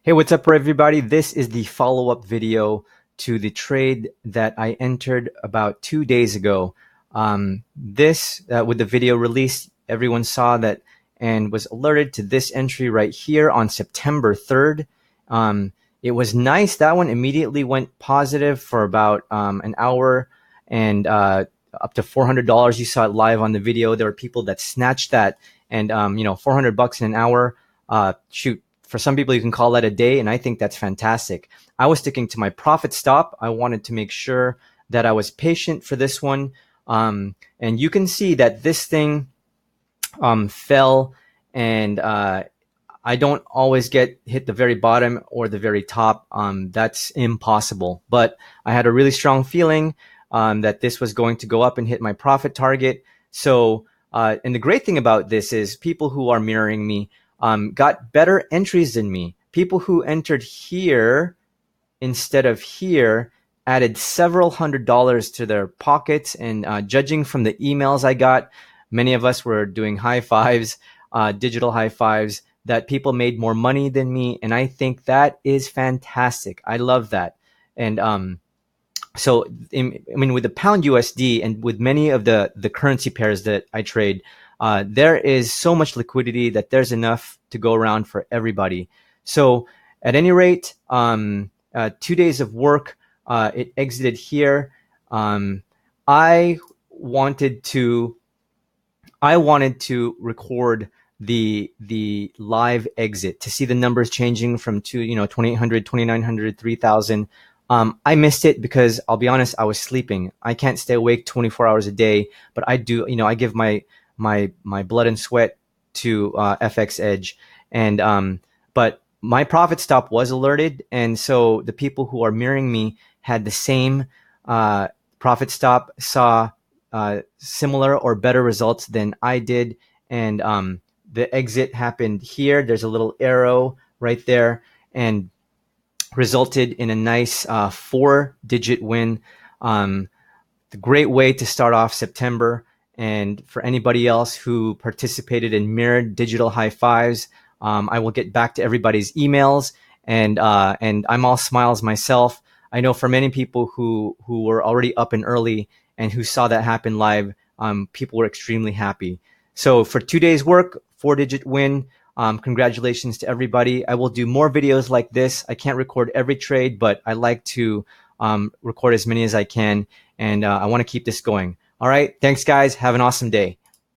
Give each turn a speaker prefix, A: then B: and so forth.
A: Hey, what's up, everybody? This is the follow-up video to the trade that I entered about 2 days ago. With the video released, everyone saw that and was alerted to this entry right here on September 3rd. It was nice. That one immediately went positive for about an hour and up to $400. You saw it live on the video. There were people that snatched that, and $400 in an hour. Shoot. For some people, you can call that a day, and I think that's fantastic. I was sticking to my profit stop. I wanted to make sure that I was patient for this one. And you can see that this thing fell, and I don't always hit the very bottom or the very top. That's impossible. But I had a really strong feeling that this was going to go up and hit my profit target. So, and the great thing about this is people who are mirroring me got better entries than me. People who entered here instead of here added several $100s to their pockets. And judging from the emails I got, many of us were doing high fives, digital high fives, that people made more money than me. And I think that is fantastic. I love that. And so, with the pound USD and with many of the currency pairs that I trade, there is so much liquidity that there's enough to go around for everybody. So at any rate, 2 days of work, it exited here. I wanted to record the live exit to see the numbers changing from 2,800, 2,900, 3,000. I missed it because I'll be honest, I was sleeping. I can't stay awake 24 hours a day, but I do, I give my blood and sweat to FXEdge, and but my profit stop was alerted, and so the people who are mirroring me had the same profit stop, saw similar or better results than I did, and the exit happened here. There's a little arrow right there, and resulted in a nice 4-digit win. The great way to start off September. And for anybody else who participated in mirrored digital high fives, I will get back to everybody's emails, and I'm all smiles myself. I know for many people who were already up and early and who saw that happen live, people were extremely happy. So for 2 days work, 4-digit win. Congratulations to everybody. I will do more videos like this. I can't record every trade, but I like to record as many as I can, and I want to keep this going. All right. Thanks, guys. Have an awesome day.